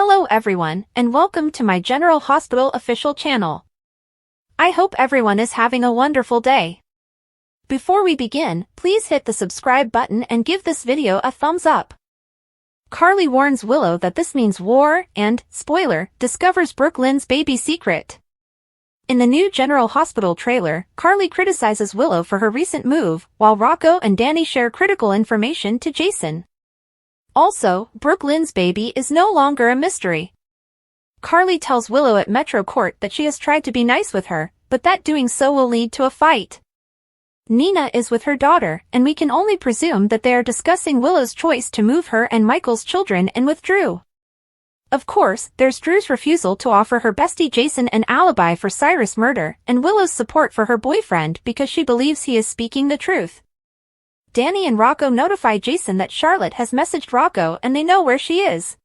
Hello everyone, and welcome to my General Hospital official channel. I hope everyone is having a wonderful day. Before we begin, please hit the subscribe button and give this video a thumbs up. Carly warns Willow that this means war and, spoiler, discovers Brooke Lynn's baby secret. In the new General Hospital trailer, Carly criticizes Willow for her recent move, while Rocco and Danny share critical information to Jason. Also, Brooke Lynn's baby is no longer a mystery. Carly tells Willow at Metro Court that she has tried to be nice with her, but that doing so will lead to a fight. Nina is with her daughter, and we can only presume that they are discussing Willow's choice to move her and Michael's children in with Drew. Of course, there's Drew's refusal to offer her bestie Jason an alibi for Cyrus' murder, and Willow's support for her boyfriend because she believes he is speaking the truth. Danny and Rocco notify Jason that Charlotte has messaged Rocco and they know where she is.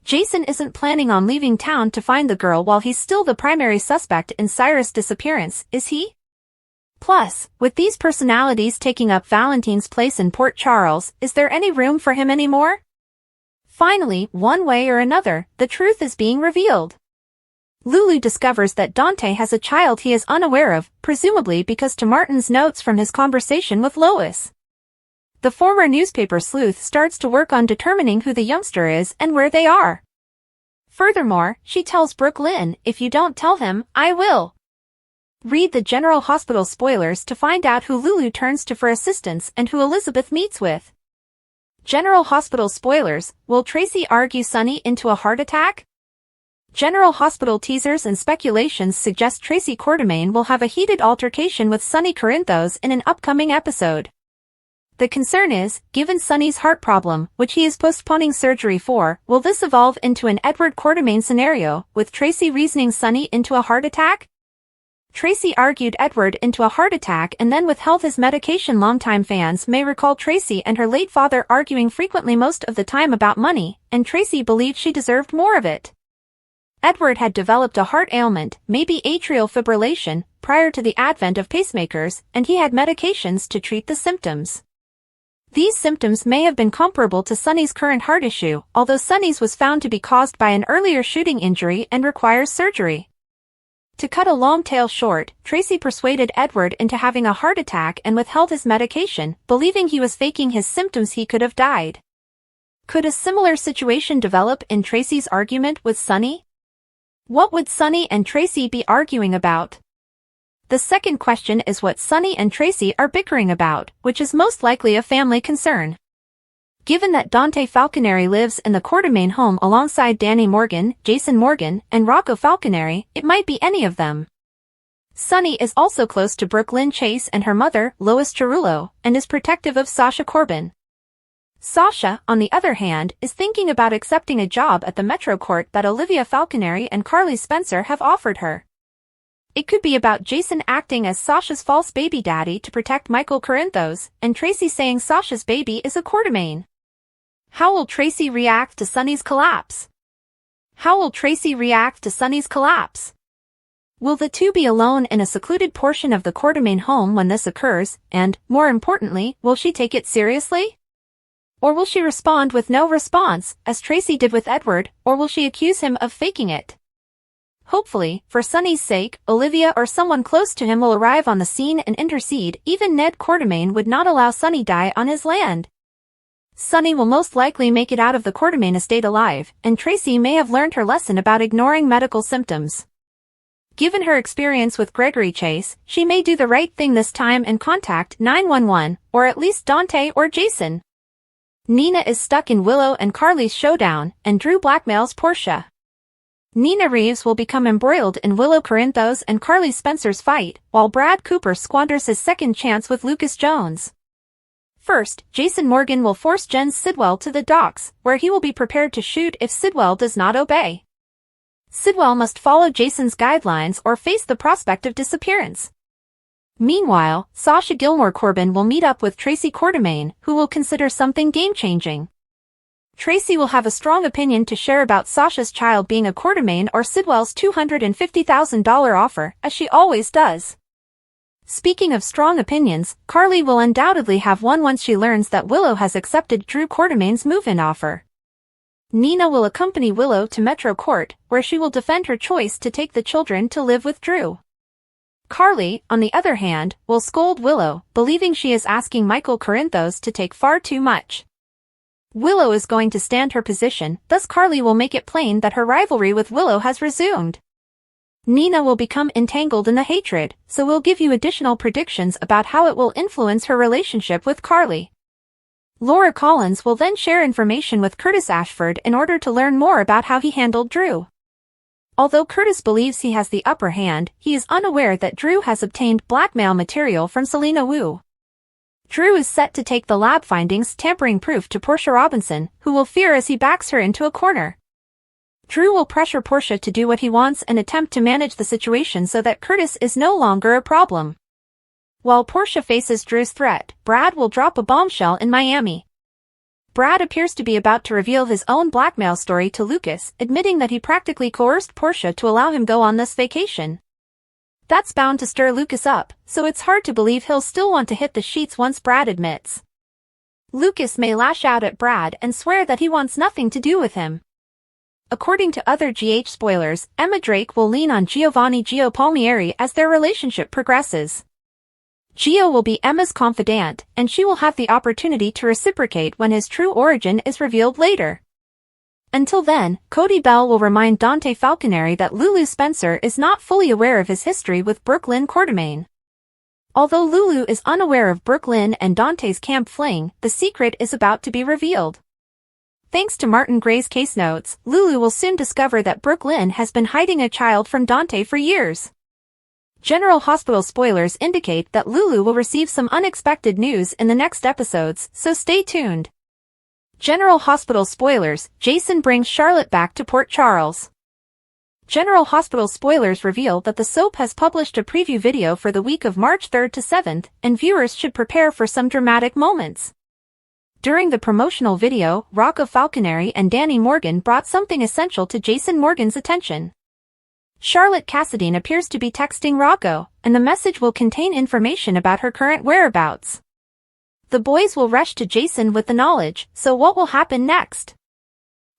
Jason isn't planning on leaving town to find the girl while he's still the primary suspect in Cyrus' disappearance, is he? Plus, with these personalities taking up Valentine's place in Port Charles, is there any room for him anymore? Finally, one way or another, the truth is being revealed. Lulu discovers that Dante has a child he is unaware of, presumably because to Martin's notes from his conversation with Lois. The former newspaper sleuth starts to work on determining who the youngster is and where they are. Furthermore, she tells Brooke Lynn, "If you don't tell him, I will." Read the General Hospital spoilers to find out who Lulu turns to for assistance and who Elizabeth meets with. General Hospital spoilers, will Tracy argue Sunny into a heart attack? General Hospital teasers and speculations suggest Tracy Quartermaine will have a heated altercation with Sunny Corinthos in an upcoming episode. The concern is, given Sunny's heart problem, which he is postponing surgery for, will this evolve into an Edward Quartermaine scenario, with Tracy reasoning Sunny into a heart attack? Tracy argued Edward into a heart attack and then withheld his medication. Longtime fans may recall Tracy and her late father arguing frequently most of the time about money, and Tracy believed she deserved more of it. Edward had developed a heart ailment, maybe atrial fibrillation, prior to the advent of pacemakers, and he had medications to treat the symptoms. These symptoms may have been comparable to Sunny's current heart issue, although Sunny's was found to be caused by an earlier shooting injury and requires surgery. To cut a long tale short, Tracy persuaded Edward into having a heart attack and withheld his medication, believing he was faking his symptoms. He could have died. Could a similar situation develop in Tracy's argument with Sunny? What would Sunny and Tracy be arguing about? The second question is what Sunny and Tracy are bickering about, which is most likely a family concern. Given that Dante Falconeri lives in the Quartermaine home alongside Danny Morgan, Jason Morgan, and Rocco Falconeri, it might be any of them. Sunny is also close to Brooke Lynn Chase and her mother, Lois Cerullo, and is protective of Sasha Corbin. Sasha, on the other hand, is thinking about accepting a job at the Metro Court that Olivia Falconeri and Carly Spencer have offered her. It could be about Jason acting as Sasha's false baby daddy to protect Michael Corinthos, and Tracy saying Sasha's baby is a Quartermaine. How will Tracy react to Sunny's collapse? How will Tracy react to Sunny's collapse? Will the two be alone in a secluded portion of the Quartermaine home when this occurs, and, more importantly, will she take it seriously? Or will she respond with no response, as Tracy did with Edward, or will she accuse him of faking it? Hopefully, for Sunny's sake, Olivia or someone close to him will arrive on the scene and intercede. Even Ned Quartermaine would not allow Sunny die on his land. Sunny will most likely make it out of the Quartermaine estate alive, and Tracy may have learned her lesson about ignoring medical symptoms. Given her experience with Gregory Chase, she may do the right thing this time and contact 911, or at least Dante or Jason. Nina is stuck in Willow and Carly's showdown, and Drew blackmails Portia. Nina Reeves will become embroiled in Willow Corinthos and Carly Spencer's fight, while Brad Cooper squanders his second chance with Lucas Jones. First, Jason Morgan will force Jen Sidwell to the docks, where he will be prepared to shoot if Sidwell does not obey. Sidwell must follow Jason's guidelines or face the prospect of disappearance. Meanwhile, Sasha Gilmore Corbin will meet up with Tracy Quartermaine, who will consider something game-changing. Tracy will have a strong opinion to share about Sasha's child being a Quartermaine or Sidwell's $250,000 offer, as she always does. Speaking of strong opinions, Carly will undoubtedly have one once she learns that Willow has accepted Drew Quartermaine's move-in offer. Nina will accompany Willow to Metro Court, where she will defend her choice to take the children to live with Drew. Carly, on the other hand, will scold Willow, believing she is asking Michael Corinthos to take far too much. Willow is going to stand her position, thus Carly will make it plain that her rivalry with Willow has resumed. Nina will become entangled in the hatred, so we'll give you additional predictions about how it will influence her relationship with Carly. Laura Collins will then share information with Curtis Ashford in order to learn more about how he handled Drew. Although Curtis believes he has the upper hand, he is unaware that Drew has obtained blackmail material from Selena Wu. Drew is set to take the lab findings tampering proof to Portia Robinson, who will fear as he backs her into a corner. Drew will pressure Portia to do what he wants and attempt to manage the situation so that Curtis is no longer a problem. While Portia faces Drew's threat, Brad will drop a bombshell in Miami. Brad appears to be about to reveal his own blackmail story to Lucas, admitting that he practically coerced Portia to allow him go on this vacation. That's bound to stir Lucas up, so it's hard to believe he'll still want to hit the sheets once Brad admits. Lucas may lash out at Brad and swear that he wants nothing to do with him. According to other GH spoilers, Emma Drake will lean on Giovanni Gio Palmieri as their relationship progresses. Gio will be Emma's confidant, and she will have the opportunity to reciprocate when his true origin is revealed later. Until then, Cody Bell will remind Dante Falconeri that Lulu Spencer is not fully aware of his history with Brooklyn Quartermaine. Although Lulu is unaware of Brooklyn and Dante's camp fling, the secret is about to be revealed. Thanks to Martin Gray's case notes, Lulu will soon discover that Brooklyn has been hiding a child from Dante for years. General Hospital spoilers indicate that Lulu will receive some unexpected news in the next episodes, so stay tuned. General Hospital spoilers, Jason brings Charlotte back to Port Charles. General Hospital spoilers reveal that the soap has published a preview video for the week of March 3rd to 7th, and viewers should prepare for some dramatic moments. During the promotional video, Rocco Falconeri and Danny Morgan brought something essential to Jason Morgan's attention. Charlotte Cassadine appears to be texting Rocco, and the message will contain information about her current whereabouts. The boys will rush to Jason with the knowledge, so what will happen next?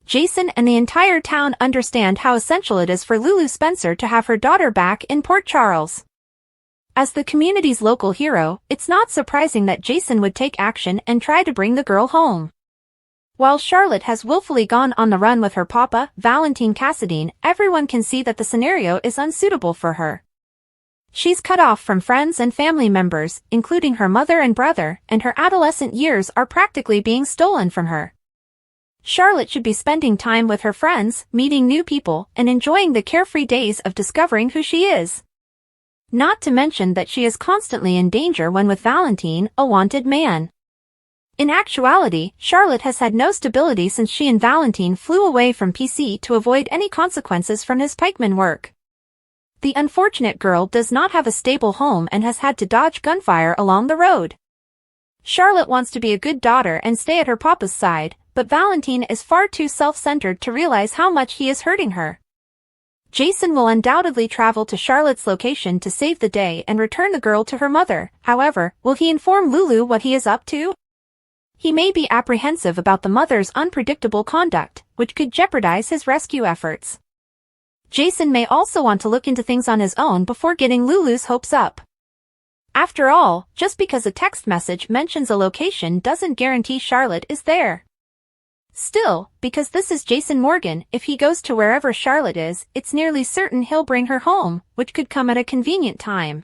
Jason and the entire town understand how essential it is for Lulu Spencer to have her daughter back in Port Charles. As the community's local hero, it's not surprising that Jason would take action and try to bring the girl home. While Charlotte has willfully gone on the run with her papa, Valentine Cassadine, everyone can see that the scenario is unsuitable for her. She's cut off from friends and family members, including her mother and brother, and her adolescent years are practically being stolen from her. Charlotte should be spending time with her friends, meeting new people, and enjoying the carefree days of discovering who she is. Not to mention that she is constantly in danger when with Valentine, a wanted man. In actuality, Charlotte has had no stability since she and Valentine flew away from PC to avoid any consequences from his pikeman work. The unfortunate girl does not have a stable home and has had to dodge gunfire along the road. Charlotte wants to be a good daughter and stay at her papa's side, but Valentine is far too self-centered to realize how much he is hurting her. Jason will undoubtedly travel to Charlotte's location to save the day and return the girl to her mother. However, will he inform Lulu what he is up to? He may be apprehensive about the mother's unpredictable conduct, which could jeopardize his rescue efforts. Jason may also want to look into things on his own before getting Lulu's hopes up. After all, just because a text message mentions a location doesn't guarantee Charlotte is there. Still, because this is Jason Morgan, if he goes to wherever Charlotte is, it's nearly certain he'll bring her home, which could come at a convenient time.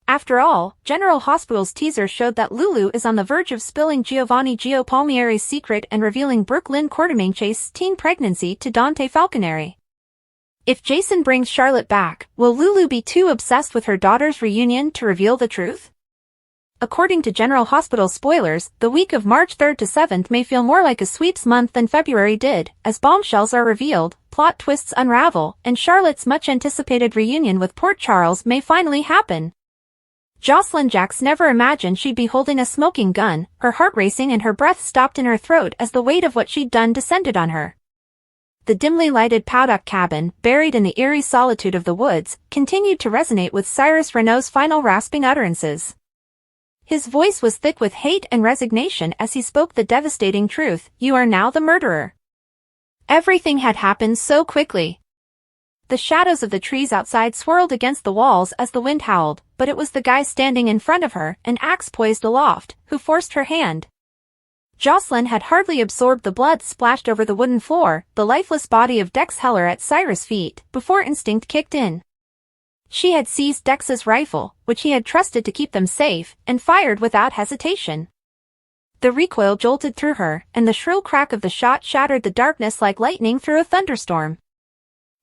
After all, General Hospital's teaser showed that Lulu is on the verge of spilling Giovanni Gio Palmieri's secret and revealing Brooklyn Quartermaine Chase's teen pregnancy to Dante Falconeri. If Jason brings Charlotte back, will Lulu be too obsessed with her daughter's reunion to reveal the truth? According to General Hospital spoilers, the week of March 3rd to 7th may feel more like a sweeps month than February did, as bombshells are revealed, plot twists unravel, and Charlotte's much-anticipated reunion with Port Charles may finally happen. Jocelyn Jacks never imagined she'd be holding a smoking gun, her heart racing and her breath stopped in her throat as the weight of what she'd done descended on her. The dimly lighted Powduck cabin, buried in the eerie solitude of the woods, continued to resonate with Cyrus Renault's final rasping utterances. His voice was thick with hate and resignation as he spoke the devastating truth, "You are now the murderer." Everything had happened so quickly. The shadows of the trees outside swirled against the walls as the wind howled, but it was the guy standing in front of her, an axe poised aloft, who forced her hand. Jocelyn had hardly absorbed the blood splashed over the wooden floor, the lifeless body of Dex Heller at Cyrus' feet, before instinct kicked in. She had seized Dex's rifle, which he had trusted to keep them safe, and fired without hesitation. The recoil jolted through her, and the shrill crack of the shot shattered the darkness like lightning through a thunderstorm.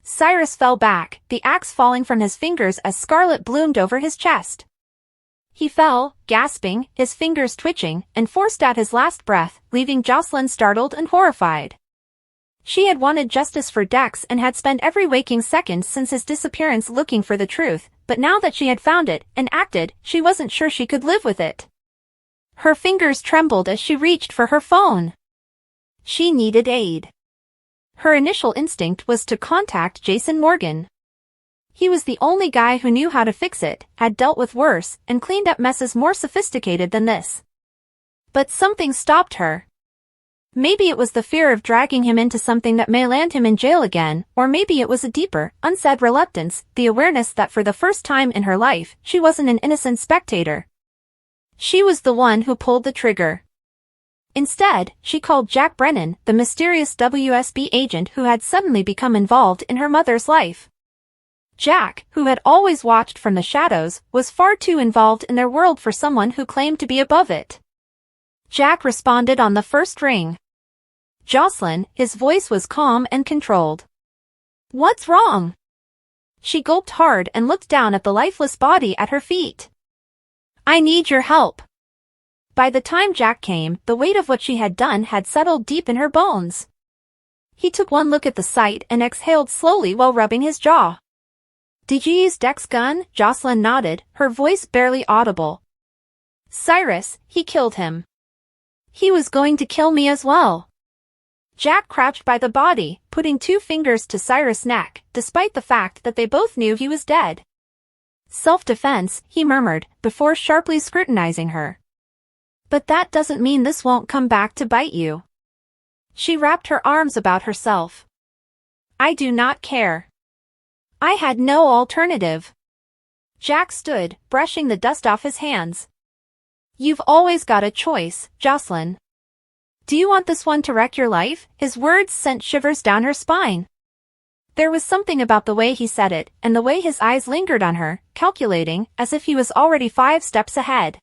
Cyrus fell back, the axe falling from his fingers as scarlet bloomed over his chest. He fell, gasping, his fingers twitching, and forced out his last breath, leaving Jocelyn startled and horrified. She had wanted justice for Dex and had spent every waking second since his disappearance looking for the truth, but now that she had found it and acted, she wasn't sure she could live with it. Her fingers trembled as she reached for her phone. She needed aid. Her initial instinct was to contact Jason Morgan. He was the only guy who knew how to fix it, had dealt with worse, and cleaned up messes more sophisticated than this. But something stopped her. Maybe it was the fear of dragging him into something that may land him in jail again, or maybe it was a deeper, unsaid reluctance, the awareness that for the first time in her life, she wasn't an innocent spectator. She was the one who pulled the trigger. Instead, she called Jack Brennan, the mysterious WSB agent who had suddenly become involved in her mother's life. Jack, who had always watched from the shadows, was far too involved in their world for someone who claimed to be above it. Jack responded on the first ring. Jocelyn, his voice was calm and controlled. "What's wrong?" She gulped hard and looked down at the lifeless body at her feet. "I need your help." By the time Jack came, the weight of what she had done had settled deep in her bones. He took one look at the sight and exhaled slowly while rubbing his jaw. "Did you use Dex's gun?" Jocelyn nodded, her voice barely audible. "Cyrus, he killed him. He was going to kill me as well." Jack crouched by the body, putting 2 fingers to Cyrus' neck, despite the fact that they both knew he was dead. "Self-defense," he murmured, before sharply scrutinizing her. "But that doesn't mean this won't come back to bite you." She wrapped her arms about herself. "I do not care. I had no alternative." Jack stood, brushing the dust off his hands. "You've always got a choice, Jocelyn. Do you want this one to wreck your life?" His words sent shivers down her spine. There was something about the way he said it, and the way his eyes lingered on her, calculating, as if he was already 5 steps ahead.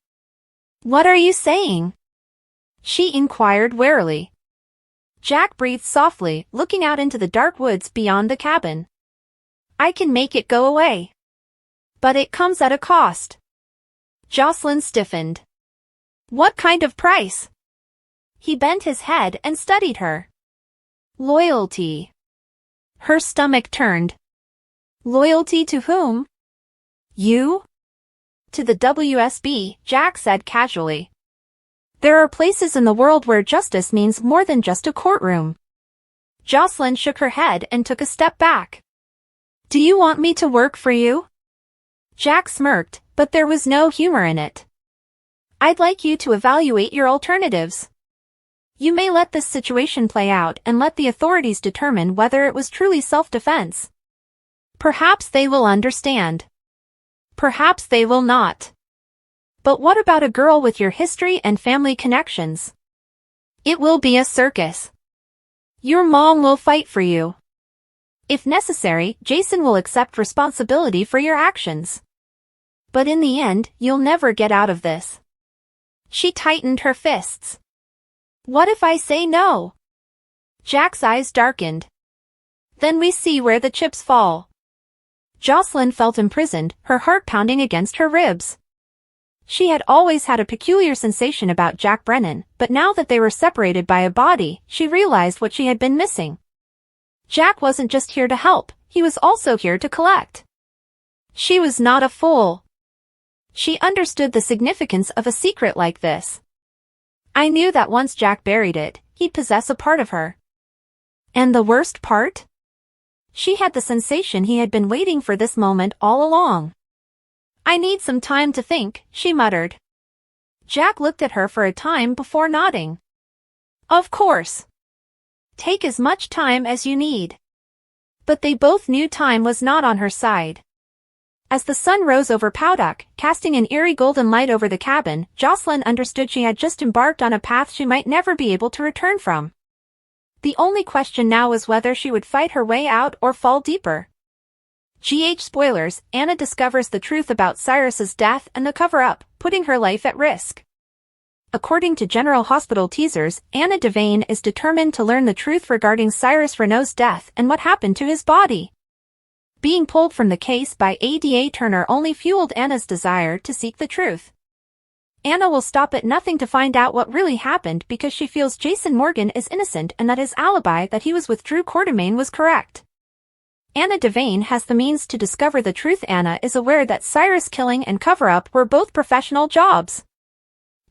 "What are you saying?" she inquired warily. Jack breathed softly, looking out into the dark woods beyond the cabin. "I can make it go away. But it comes at a cost." Jocelyn stiffened. "What kind of price?" He bent his head and studied her. "Loyalty." Her stomach turned. "Loyalty to whom?" "You?" "To the WSB," Jack said casually. "There are places in the world where justice means more than just a courtroom." Jocelyn shook her head and took a step back. "Do you want me to work for you?" Jack smirked, but there was no humor in it. "I'd like you to evaluate your alternatives. You may let this situation play out and let the authorities determine whether it was truly self-defense. Perhaps they will understand. Perhaps they will not. But what about a girl with your history and family connections? It will be a circus. Your mom will fight for you. If necessary, Jason will accept responsibility for your actions. But in the end, you'll never get out of this." She tightened her fists. "What if I say no?" Jack's eyes darkened. "Then we see where the chips fall." Jocelyn felt imprisoned, her heart pounding against her ribs. She had always had a peculiar sensation about Jack Brennan, but now that they were separated by a body, she realized what she had been missing. Jack wasn't just here to help, he was also here to collect. She was not a fool. She understood the significance of a secret like this. "I knew that once Jack buried it, he'd possess a part of her." And the worst part? She had the sensation he had been waiting for this moment all along. "I need some time to think," she muttered. Jack looked at her for a time before nodding. "Of course." Take as much time as you need. But they both knew time was not on her side. As the sun rose over Powduck, casting an eerie golden light over the cabin, Jocelyn understood she had just embarked on a path she might never be able to return from. The only question now was whether she would fight her way out or fall deeper. Spoilers, Anna discovers the truth about Cyrus's death and the cover-up, putting her life at risk. According to General Hospital teasers, Anna Devane is determined to learn the truth regarding Cyrus Renault's death and what happened to his body. Being pulled from the case by Ada Turner only fueled Anna's desire to seek the truth. Anna will stop at nothing to find out what really happened because she feels Jason Morgan is innocent and that his alibi that he was with Drew Quartermaine was correct. Anna Devane has the means to discover the truth. Anna is aware that Cyrus' killing and cover-up were both professional jobs.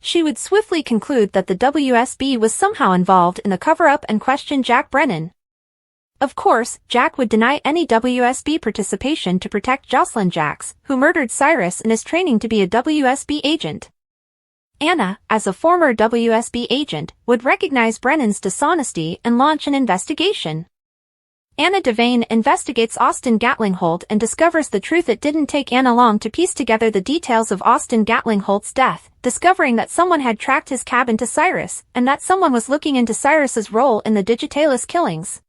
She would swiftly conclude that the WSB was somehow involved in the cover-up and question Jack Brennan. Of course, Jack would deny any WSB participation to protect Jocelyn Jacks, who murdered Cyrus and is training to be a WSB agent. Anna, as a former WSB agent, would recognize Brennan's dishonesty and launch an investigation. Anna Devane investigates Austin Gatling Holt and discovers the truth. It didn't take Anna long to piece together the details of Austin Gatling Holt's death, discovering that someone had tracked his cabin to Cyrus, and that someone was looking into Cyrus's role in the Digitalis killings.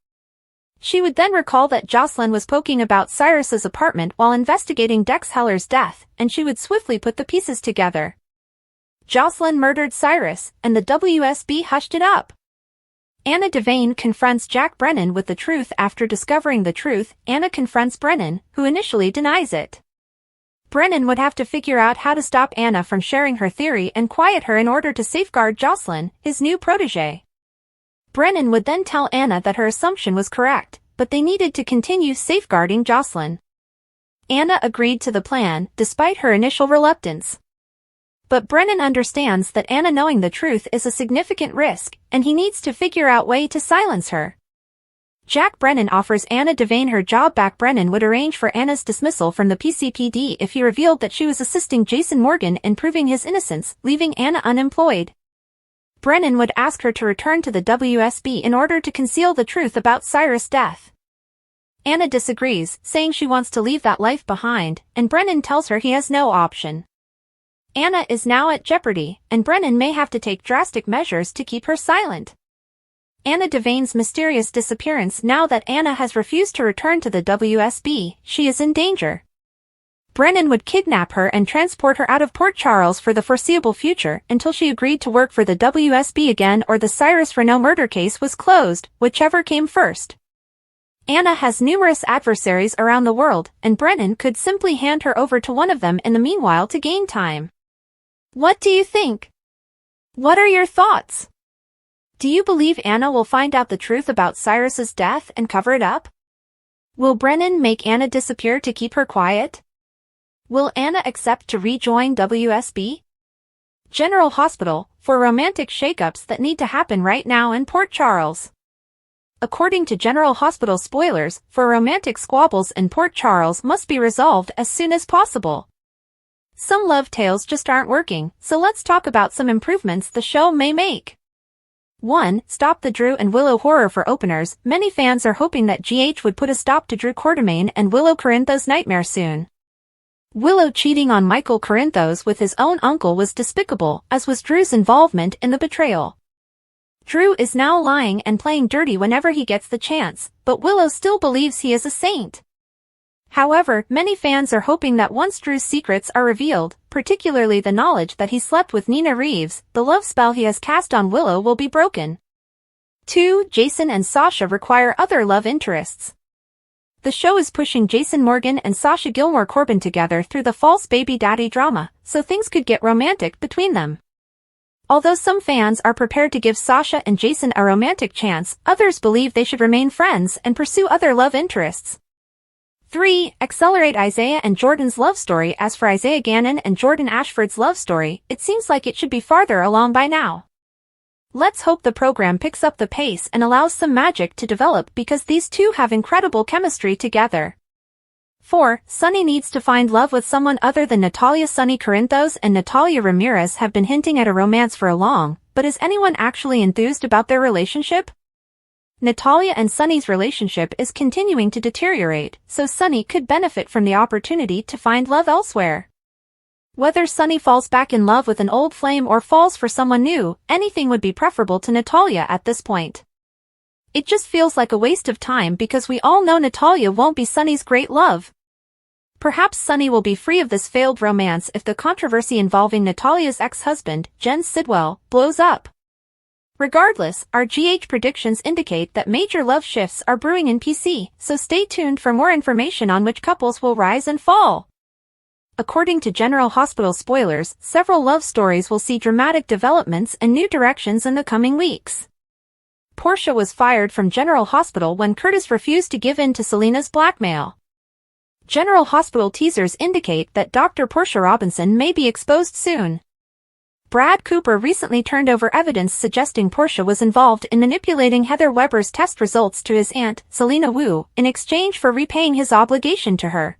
She would then recall that Jocelyn was poking about Cyrus's apartment while investigating Dex Heller's death, and she would swiftly put the pieces together. Jocelyn murdered Cyrus, and the WSB hushed it up. Anna Devane confronts Jack Brennan with the truth. After discovering the truth, Anna confronts Brennan, who initially denies it. Brennan would have to figure out how to stop Anna from sharing her theory and quiet her in order to safeguard Jocelyn, his new protégé. Brennan would then tell Anna that her assumption was correct, but they needed to continue safeguarding Jocelyn. Anna agreed to the plan, despite her initial reluctance. But Brennan understands that Anna knowing the truth is a significant risk, and he needs to figure out a way to silence her. Jack Brennan offers Anna Devane her job back. Brennan would arrange for Anna's dismissal from the PCPD if he revealed that she was assisting Jason Morgan in proving his innocence, leaving Anna unemployed. Brennan would ask her to return to the WSB in order to conceal the truth about Cyrus' death. Anna disagrees, saying she wants to leave that life behind, and Brennan tells her he has no option. Anna is now at jeopardy, and Brennan may have to take drastic measures to keep her silent. Anna Devane's mysterious disappearance. Now that Anna has refused to return to the WSB, she is in danger. Brennan would kidnap her and transport her out of Port Charles for the foreseeable future until she agreed to work for the WSB again or the Cyrus Renault murder case was closed, whichever came first. Anna has numerous adversaries around the world, and Brennan could simply hand her over to one of them in the meanwhile to gain time. What do you think? What are your thoughts? Do you believe Anna will find out the truth about Cyrus's death and cover it up? Will Brennan make Anna disappear to keep her quiet? Will Anna accept to rejoin WSB? General Hospital, for romantic shakeups that need to happen right now in Port Charles. According to General Hospital spoilers, for romantic squabbles in Port Charles must be resolved as soon as possible. Some love tales just aren't working, so let's talk about some improvements the show may make. 1. Stop the Drew and Willow horror. For openers, many fans are hoping that GH would put a stop to Drew Quartermaine and Willow Corinthos' nightmare soon. Willow cheating on Michael Corinthos with his own uncle was despicable, as was Drew's involvement in the betrayal. Drew is now lying and playing dirty whenever he gets the chance, but Willow still believes he is a saint. However, many fans are hoping that once Drew's secrets are revealed, particularly the knowledge that he slept with Nina Reeves, the love spell he has cast on Willow will be broken. 2. Jason and Sasha require other love interests. The show is pushing Jason Morgan and Sasha Gilmore Corbin together through the false baby daddy drama, so things could get romantic between them. Although some fans are prepared to give Sasha and Jason a romantic chance, others believe they should remain friends and pursue other love interests. 3. Accelerate Isaiah and Jordan's love story. As for Isaiah Gannon and Jordan Ashford's love story, it seems like it should be farther along by now. Let's hope the program picks up the pace and allows some magic to develop because these two have incredible chemistry together. 4. Sonny needs to find love with someone other than Natalia. Sonny Corinthos and Natalia Ramirez have been hinting at a romance for a long, but is anyone actually enthused about their relationship? Natalia and Sunny's relationship is continuing to deteriorate, so Sunny could benefit from the opportunity to find love elsewhere. Whether Sunny falls back in love with an old flame or falls for someone new, anything would be preferable to Natalia at this point. It just feels like a waste of time because we all know Natalia won't be Sunny's great love. Perhaps Sunny will be free of this failed romance if the controversy involving Natalia's ex-husband, Jen Sidwell, blows up. Regardless, our GH predictions indicate that major love shifts are brewing in PC, so stay tuned for more information on which couples will rise and fall. According to General Hospital spoilers, several love stories will see dramatic developments and new directions in the coming weeks. Portia was fired from General Hospital when Curtis refused to give in to Selena's blackmail. General Hospital teasers indicate that Dr. Portia Robinson may be exposed soon. Brad Cooper recently turned over evidence suggesting Portia was involved in manipulating Heather Weber's test results to his aunt, Selena Wu, in exchange for repaying his obligation to her.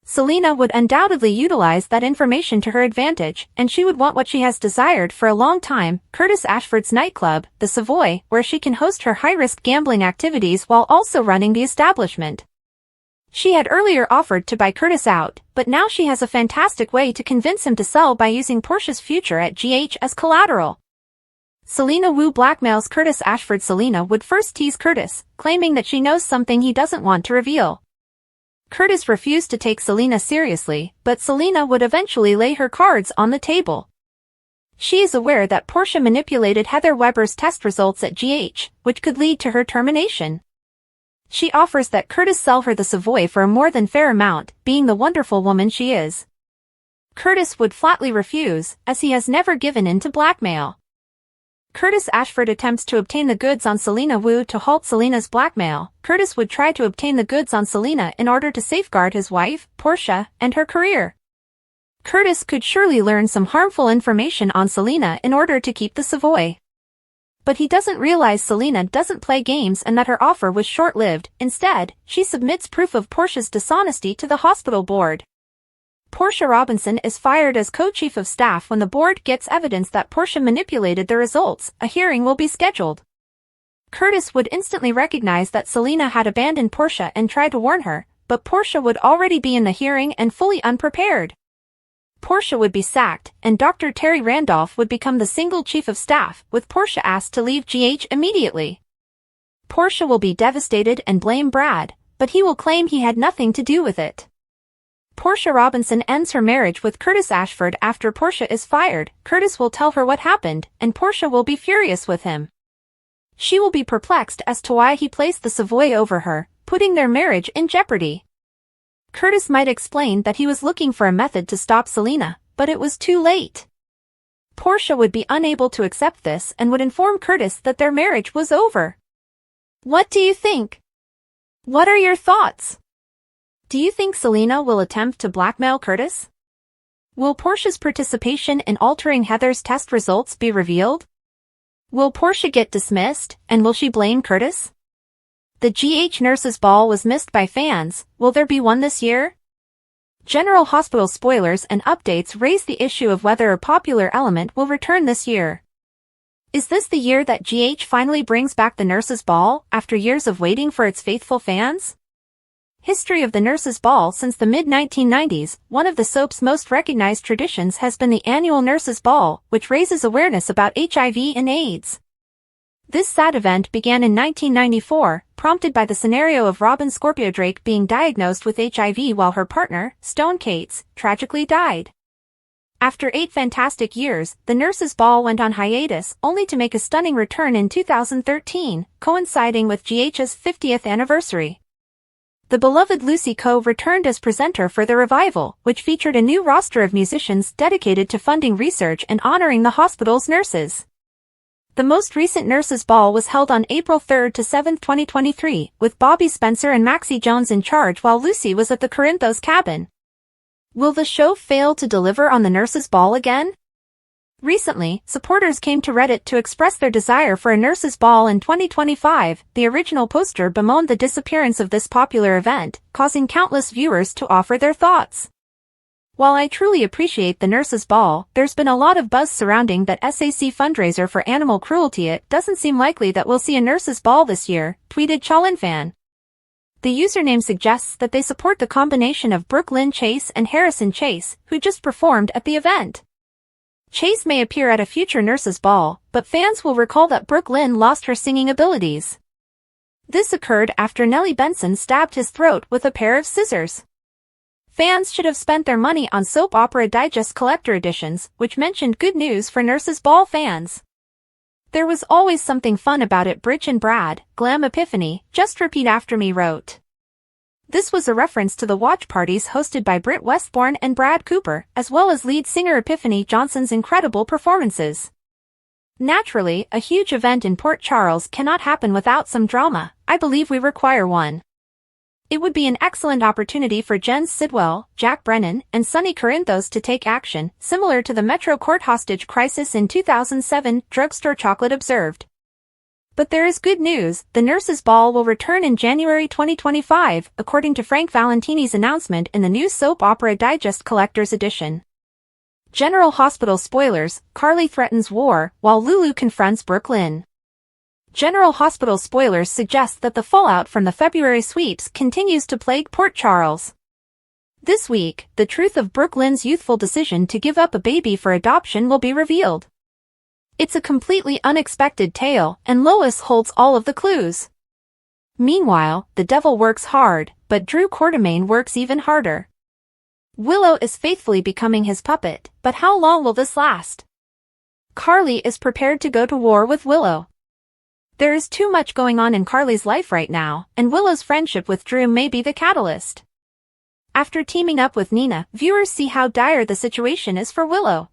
Selena would undoubtedly utilize that information to her advantage, and she would want what she has desired for a long time, Curtis Ashford's nightclub, the Savoy, where she can host her high-risk gambling activities while also running the establishment. She had earlier offered to buy Curtis out, but now she has a fantastic way to convince him to sell by using Portia's future at GH as collateral. Selena Wu blackmails Curtis Ashford. Selena would first tease Curtis, claiming that she knows something he doesn't want to reveal. Curtis refused to take Selena seriously, but Selena would eventually lay her cards on the table. She is aware that Portia manipulated Heather Weber's test results at GH, which could lead to her termination. She offers that Curtis sell her the Savoy for a more than fair amount, being the wonderful woman she is. Curtis would flatly refuse, as he has never given in to blackmail. Curtis Ashford attempts to obtain the goods on Selena Wu to halt Selena's blackmail. Curtis would try to obtain the goods on Selena in order to safeguard his wife, Portia, and her career. Curtis could surely learn some harmful information on Selena in order to keep the Savoy. But he doesn't realize Selena doesn't play games and that her offer was short-lived. Instead, she submits proof of Portia's dishonesty to the hospital board. Portia Robinson is fired as co-chief of staff when the board gets evidence that Portia manipulated the results. A hearing will be scheduled. Curtis would instantly recognize that Selena had abandoned Portia and tried to warn her, but Portia would already be in the hearing and fully unprepared. Portia would be sacked, and Dr. Terry Randolph would become the single chief of staff, with Portia asked to leave GH immediately. Portia will be devastated and blame Brad, but he will claim he had nothing to do with it. Portia Robinson ends her marriage with Curtis Ashford after Portia is fired. Curtis will tell her what happened, and Portia will be furious with him. She will be perplexed as to why he placed the Savoy over her, putting their marriage in jeopardy. Curtis might explain that he was looking for a method to stop Selena, but it was too late. Portia would be unable to accept this and would inform Curtis that their marriage was over. What do you think? What are your thoughts? Do you think Selena will attempt to blackmail Curtis? Will Portia's participation in altering Heather's test results be revealed? Will Portia get dismissed, and will she blame Curtis? The GH Nurses Ball was missed by fans. Will there be one this year? General Hospital spoilers and updates raise the issue of whether a popular element will return this year. Is this the year that GH finally brings back the Nurses Ball, after years of waiting for its faithful fans? History of the Nurses Ball. Since the mid-1990s, one of the soap's most recognized traditions has been the annual Nurses Ball, which raises awareness about HIV and AIDS. This sad event began in 1994, prompted by the scenario of Robin Scorpio Drake being diagnosed with HIV while her partner, Stone Cates, tragically died. After 8 fantastic years, the Nurses Ball went on hiatus, only to make a stunning return in 2013, coinciding with GH's 50th anniversary. The beloved Lucy Coe returned as presenter for the revival, which featured a new roster of musicians dedicated to funding research and honoring the hospital's nurses. The most recent Nurses Ball was held on April 3 to 7, 2023, with Bobby Spencer and Maxie Jones in charge while Lucy was at the Corinthos cabin. Will the show fail to deliver on the Nurses Ball again? Recently, supporters came to Reddit to express their desire for a Nurses Ball in 2025. The original poster bemoaned the disappearance of this popular event, causing countless viewers to offer their thoughts. While I truly appreciate the nurse's ball, there's been a lot of buzz surrounding that SAC fundraiser for animal cruelty. It doesn't seem likely that we'll see a nurse's ball this year, tweeted ChalinFan. The username suggests that they support the combination of Brooke Lynn Chase and Harrison Chase, who just performed at the event. Chase may appear at a future nurse's ball, but fans will recall that Brooke Lynn lost her singing abilities. This occurred after Nellie Benson stabbed his throat with a pair of scissors. Fans should have spent their money on Soap Opera Digest collector editions, which mentioned good news for nurse's ball fans. There was always something fun about it. Bridge and Brad, Glam Epiphany, Just Repeat After Me wrote. This was a reference to the watch parties hosted by Britt Westbourne and Brad Cooper, as well as lead singer Epiphany Johnson's incredible performances. Naturally, a huge event in Port Charles cannot happen without some drama. I believe we require one. It would be an excellent opportunity for Jen Sidwell, Jack Brennan, and Sonny Corinthos to take action, similar to the Metro Court hostage crisis in 2007, Drugstore Chocolate observed. But there is good news. The nurse's ball will return in January 2025, according to Frank Valentini's announcement in the new Soap Opera Digest Collector's Edition. General Hospital spoilers, Carly threatens war, while Lulu confronts Brooke Lynn. General Hospital spoilers suggest that the fallout from the February sweeps continues to plague Port Charles. This week, the truth of Brooke Lynn's youthful decision to give up a baby for adoption will be revealed. It's a completely unexpected tale, and Lois holds all of the clues. Meanwhile, the devil works hard, but Drew Quartermaine works even harder. Willow is faithfully becoming his puppet, but how long will this last? Carly is prepared to go to war with Willow. There is too much going on in Carly's life right now, and Willow's friendship with Drew may be the catalyst. After teaming up with Nina, viewers see how dire the situation is for Willow.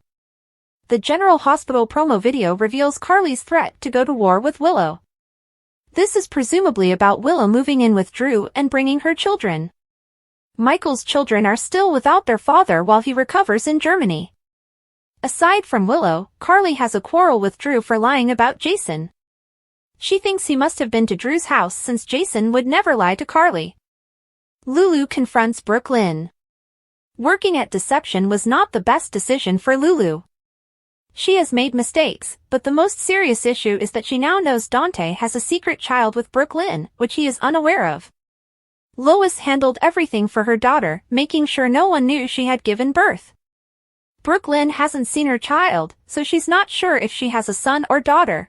The General Hospital promo video reveals Carly's threat to go to war with Willow. This is presumably about Willow moving in with Drew and bringing her children. Michael's children are still without their father while he recovers in Germany. Aside from Willow, Carly has a quarrel with Drew for lying about Jason. She thinks he must have been to Drew's house since Jason would never lie to Carly. Lulu confronts Brooke Lynn. Working at Deception was not the best decision for Lulu. She has made mistakes, but the most serious issue is that she now knows Dante has a secret child with Brooke Lynn, which he is unaware of. Lois handled everything for her daughter, making sure no one knew she had given birth. Brooke Lynn hasn't seen her child, so she's not sure if she has a son or daughter.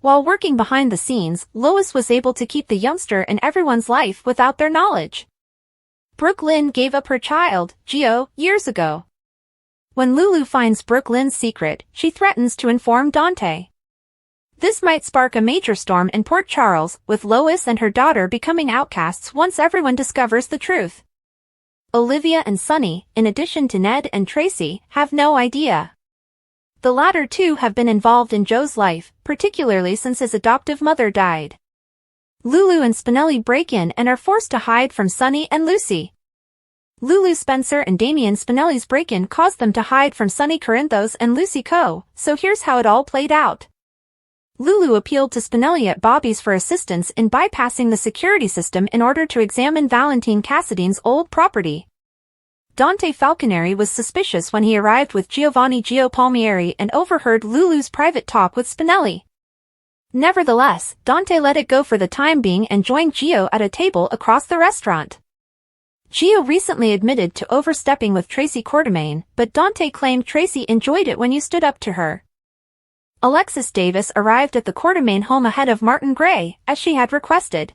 While working behind the scenes, Lois was able to keep the youngster in everyone's life without their knowledge. Brooke Lynn gave up her child, Gio, years ago. When Lulu finds Brooke Lynn's secret, she threatens to inform Dante. This might spark a major storm in Port Charles, with Lois and her daughter becoming outcasts once everyone discovers the truth. Olivia and Sonny, in addition to Ned and Tracy, have no idea. The latter two have been involved in Joe's life, particularly since his adoptive mother died. Lulu and Spinelli break in and are forced to hide from Sonny and Lucy. Lulu Spencer and Damian Spinelli's break-in caused them to hide from Sonny Corinthos and Lucy Coe, so here's how it all played out. Lulu appealed to Spinelli at Bobby's for assistance in bypassing the security system in order to examine Valentine Cassidy's old property. Dante Falconeri was suspicious when he arrived with Giovanni Gio Palmieri and overheard Lulu's private talk with Spinelli. Nevertheless, Dante let it go for the time being and joined Gio at a table across the restaurant. Gio recently admitted to overstepping with Tracy Quartermaine, but Dante claimed Tracy enjoyed it when you stood up to her. Alexis Davis arrived at the Quartermaine home ahead of Martin Gray, as she had requested.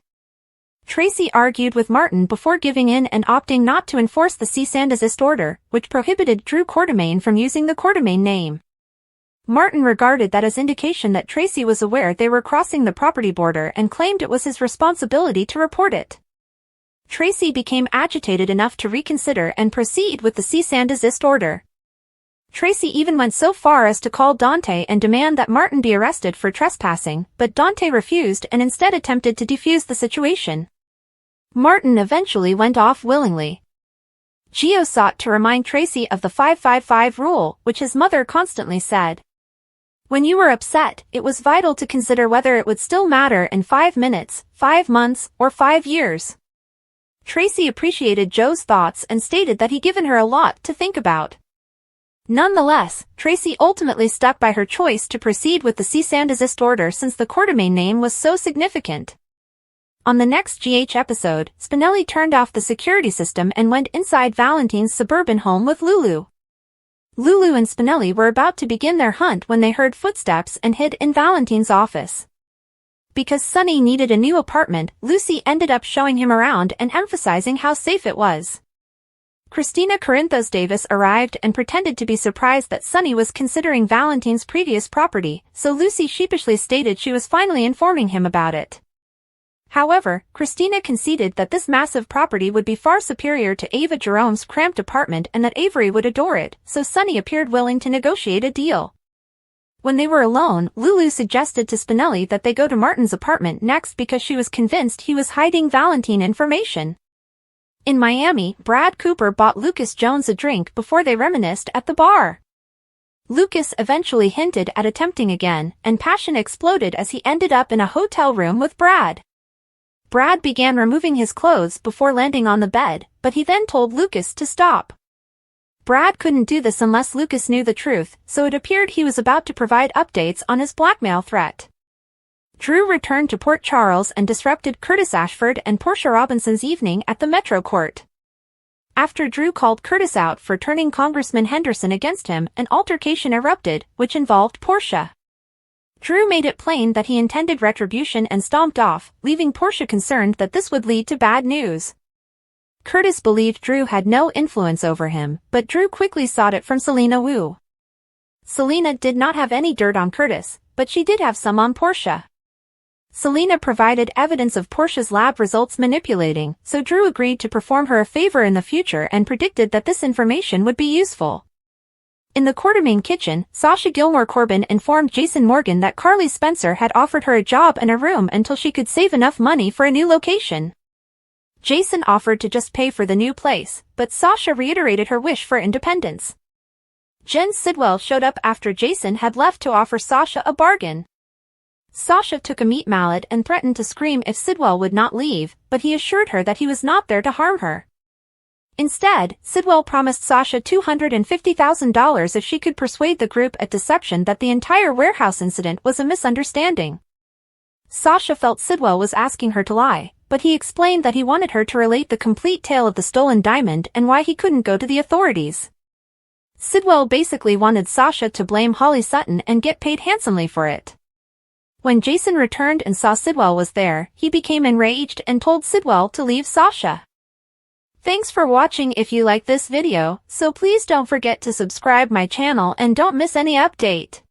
Tracy argued with Martin before giving in and opting not to enforce the cease and desist order, which prohibited Drew Quartermaine from using the Quartermaine name. Martin regarded that as indication that Tracy was aware they were crossing the property border and claimed it was his responsibility to report it. Tracy became agitated enough to reconsider and proceed with the cease and desist order. Tracy even went so far as to call Dante and demand that Martin be arrested for trespassing, but Dante refused and instead attempted to defuse the situation. Martin eventually went off willingly. Gio sought to remind Tracy of the 555 rule, which his mother constantly said. When you were upset, it was vital to consider whether it would still matter in 5 minutes, 5 months, or 5 years. Tracy appreciated Joe's thoughts and stated that he'd given her a lot to think about. Nonetheless, Tracy ultimately stuck by her choice to proceed with the cease and desist order since the Quartermaine name was so significant. On the next GH episode, Spinelli turned off the security system and went inside Valentine's suburban home with Lulu. Lulu and Spinelli were about to begin their hunt when they heard footsteps and hid in Valentine's office. Because Sonny needed a new apartment, Lucy ended up showing him around and emphasizing how safe it was. Christina Corinthos Davis arrived and pretended to be surprised that Sonny was considering Valentine's previous property, so Lucy sheepishly stated she was finally informing him about it. However, Christina conceded that this massive property would be far superior to Ava Jerome's cramped apartment and that Avery would adore it, so Sonny appeared willing to negotiate a deal. When they were alone, Lulu suggested to Spinelli that they go to Martin's apartment next because she was convinced he was hiding Valentine information. In Miami, Brad Cooper bought Lucas Jones a drink before they reminisced at the bar. Lucas eventually hinted at attempting again, and passion exploded as he ended up in a hotel room with Brad. Brad began removing his clothes before landing on the bed, but he then told Lucas to stop. Brad couldn't do this unless Lucas knew the truth, so it appeared he was about to provide updates on his blackmail threat. Drew returned to Port Charles and disrupted Curtis Ashford and Portia Robinson's evening at the Metro Court. After Drew called Curtis out for turning Congressman Henderson against him, an altercation erupted, which involved Portia. Drew made it plain that he intended retribution and stomped off, leaving Portia concerned that this would lead to bad news. Curtis believed Drew had no influence over him, but Drew quickly sought it from Selena Wu. Selena did not have any dirt on Curtis, but she did have some on Portia. Selena provided evidence of Portia's lab results manipulating, so Drew agreed to perform her a favor in the future and predicted that this information would be useful. In the Quartermaine kitchen, Sasha Gilmore Corbin informed Jason Morgan that Carly Spencer had offered her a job and a room until she could save enough money for a new location. Jason offered to just pay for the new place, but Sasha reiterated her wish for independence. Jen Sidwell showed up after Jason had left to offer Sasha a bargain. Sasha took a meat mallet and threatened to scream if Sidwell would not leave, but he assured her that he was not there to harm her. Instead, Sidwell promised Sasha $250,000 if she could persuade the group at deception that the entire warehouse incident was a misunderstanding. Sasha felt Sidwell was asking her to lie, but he explained that he wanted her to relate the complete tale of the stolen diamond and why he couldn't go to the authorities. Sidwell basically wanted Sasha to blame Holly Sutton and get paid handsomely for it. When Jason returned and saw Sidwell was there, he became enraged and told Sidwell to leave Sasha. Thanks for watching. If you like this video, so please don't forget to subscribe my channel and don't miss any update.